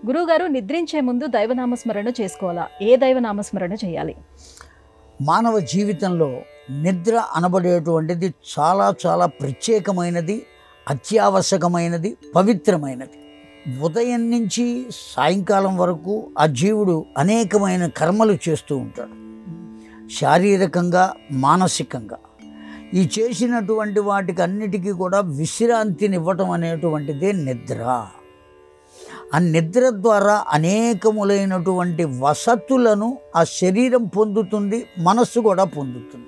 గురువుగారు నిద్రించే ముందు దైవనామస్మరణ చేసుకోవాలా? ఏ దైవనామస్మరణ చేయాలి? మానవ జీవితంలో నిద్ర అనబడేటువంటిది చాలా చాలా ప్రత్యేకమైనది, అత్యావశ్యకమైనది, పవిత్రమైనది. ఉదయం నుంచి సాయంకాలం వరకు ఆ జీవుడు అనేకమైన కర్మలు చేస్తూ ఉంటాడు, శారీరకంగా మానసికంగా. ఈ చేసినటువంటి వాటికి అన్నిటికీ కూడా విశ్రాంతినివ్వటం అనేటువంటిదే నిద్ర. ఆ నిద్ర ద్వారా అనేకములైనటువంటి వసతులను ఆ శరీరం పొందుతుంది, మనస్సు కూడా పొందుతుంది.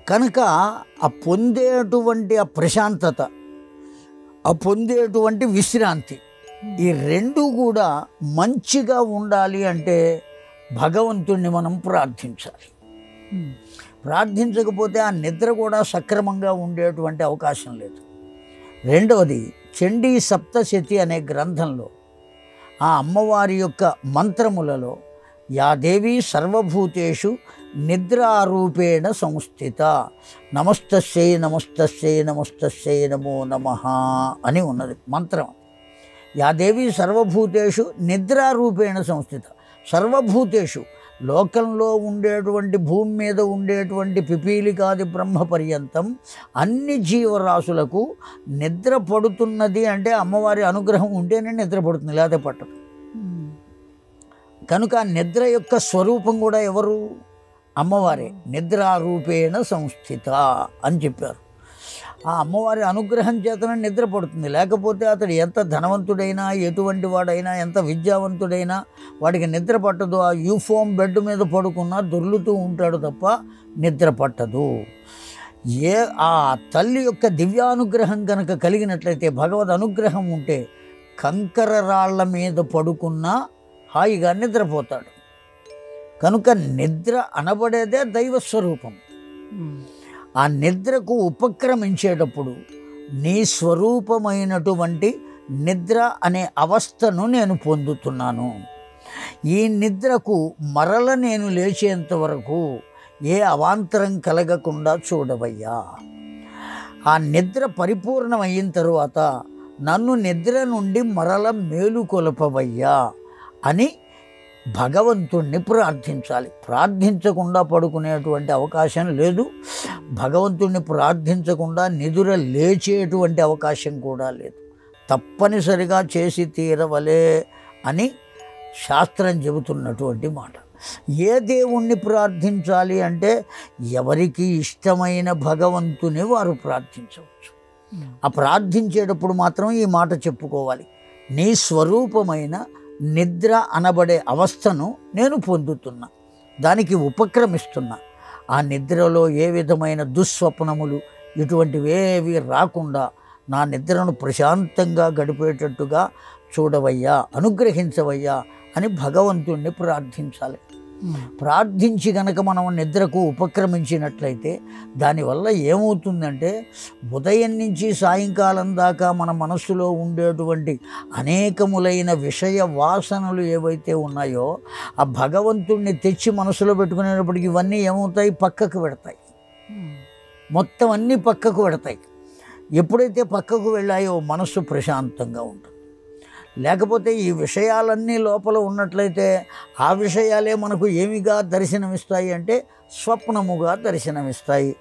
కనుక ఆ పొందేటువంటి ఆ ప్రశాంతత, ఆ పొందేటువంటి విశ్రాంతి, ఈ రెండు కూడా మంచిగా ఉండాలి అంటే భగవంతుణ్ణి మనం ప్రార్థించాలి. ప్రార్థించకపోతే ఆ నిద్ర కూడా సక్రమంగా ఉండేటువంటి అవకాశం లేదు. రెండవది, చండీ సప్తశతి అనే గ్రంథంలో ఆ అమ్మవారి యొక్క మంత్రములలో యా దేవి సర్వభూతేషు నిద్రారూపేణ సంస్థిత నమస్తస్యై నమస్తస్యై నమస్తస్యై నమో నమః అని ఉన్నది మంత్రం. యా దేవి సర్వభూతేషు నిద్రారూపేణ సంస్థిత. సర్వభూతేషు, లోకంలో ఉండేటువంటి భూమి మీద ఉండేటువంటి పిపీలికాది బ్రహ్మ పర్యంతం అన్ని జీవరాశులకు నిద్ర పడుతున్నది అంటే అమ్మవారి అనుగ్రహం ఉంటేనే నిద్ర పడుతుంది, లేకపోతే పట్టదు. కనుక నిద్ర యొక్క స్వరూపం కూడా ఎవరు? అమ్మవారే. నిద్రారూపేణ సంస్థిత అని చెప్పారు. ఆ అమ్మవారి అనుగ్రహం చేతనే నిద్ర పడుతుంది. లేకపోతే అతడు ఎంత ధనవంతుడైనా, ఎటువంటి వాడైనా, ఎంత విద్యావంతుడైనా వాడికి నిద్ర పట్టదు. ఆ యూఫోమ్ బెడ్ మీద పడుకున్నా దొర్లుతూ ఉంటాడు తప్ప నిద్ర పట్టదు. ఆ తల్లి యొక్క దివ్యానుగ్రహం కనుక కలిగినట్లయితే, భగవద్ అనుగ్రహం ఉంటే కంకర రాళ్ల మీద పడుకున్నా హాయిగా నిద్రపోతాడు. కనుక నిద్ర అనబడేదే దైవస్వరూపం. ఆ నిద్రకు ఉపక్రమించేటప్పుడు నీ స్వరూపమైనటువంటి నిద్ర అనే అవస్థను నేను పొందుతున్నాను. ఈ నిద్రకు మరల నేను లేచేంత వరకు ఏ అవాంతరం కలగకుండా చూడవయ్యా. ఆ నిద్ర పరిపూర్ణమైన తరువాత నన్ను నిద్ర నుండి మరల మేలుకొలపవయ్యా అని భగవంతుణ్ణి ప్రార్థించాలి. ప్రార్థించకుండా పడుకునేటువంటి అవకాశం లేదు. భగవంతుణ్ణి ప్రార్థించకుండా నిదుర లేచేటువంటి అవకాశం కూడా లేదు. తప్పనిసరిగా చేసి తీరవలే అని శాస్త్రం చెబుతున్నటువంటి మాట. ఏ దేవుణ్ణి ప్రార్థించాలి అంటే ఎవరికి ఇష్టమైన భగవంతుని వారు ప్రార్థించవచ్చు. ఆ ప్రార్థించేటప్పుడు మాత్రం ఈ మాట చెప్పుకోవాలి: నీ స్వరూపమైన నిద్ర అనబడే అవస్థను నేను పొందుతున్నా, దానికి ఉపక్రమిస్తున్నా. ఆ నిద్రలో ఏ విధమైన దుస్వప్నములు ఇటువంటివేవి రాకుండా నా నిద్రను ప్రశాంతంగా గడిపేటట్టుగా చూడవయ్యా, అనుగ్రహించవయ్యా అని భగవంతుణ్ణి ప్రార్థించాలి. ప్రార్థించి గనక మనం నిద్రకు ఉపక్రమించినట్లయితే దానివల్ల ఏమవుతుందంటే, ఉదయం నుంచి సాయంకాలం దాకా మన మనస్సులో ఉండేటువంటి అనేకములైన విషయ వాసనలు ఏవైతే ఉన్నాయో ఆ భగవంతుణ్ణి తెచ్చి మనసులో పెట్టుకునేటప్పటికి ఇవన్నీ ఏమవుతాయి? పక్కకు పెడతాయి. మొత్తం అన్నీ పక్కకు పెడతాయి. ఎప్పుడైతే పక్కకు వెళ్ళాయో మనస్సు ప్రశాంతంగా ఉంటుంది. లేకపోతే ఈ విషయాలన్నీ లోపల ఉన్నట్లయితే ఆ విషయాలే మనకు ఏమిగా దర్శనమిస్తాయి అంటే స్వప్నముగా దర్శనమిస్తాయి.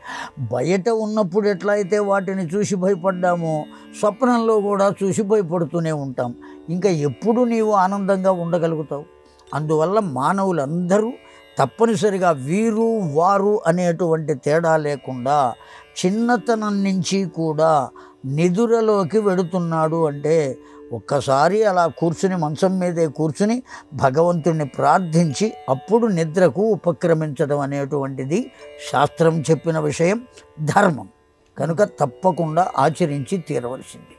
బయట ఉన్నప్పుడు ఎట్లయితే వాటిని చూసి భయపడ్డామో స్వప్నంలో కూడా చూసి భయపడుతూనే ఉంటాం. ఇంకా ఎప్పుడు నీవు ఆనందంగా ఉండగలుగుతావు? అందువల్ల మానవులందరూ తప్పనిసరిగా వీరు వారు అనేటువంటి తేడా లేకుండా చిన్నతనం నుంచి కూడా నిదురలోకి వెడుతున్నాడు అంటే ఒక్కసారి అలా కూర్చుని, మంచం మీదే కూర్చుని భగవంతుణ్ణి ప్రార్థించి అప్పుడు నిద్రకు ఉపక్రమించడం అనేటువంటిది శాస్త్రం చెప్పిన విషయం, ధర్మం. కనుక తప్పకుండా ఆచరించి తీరవలసింది.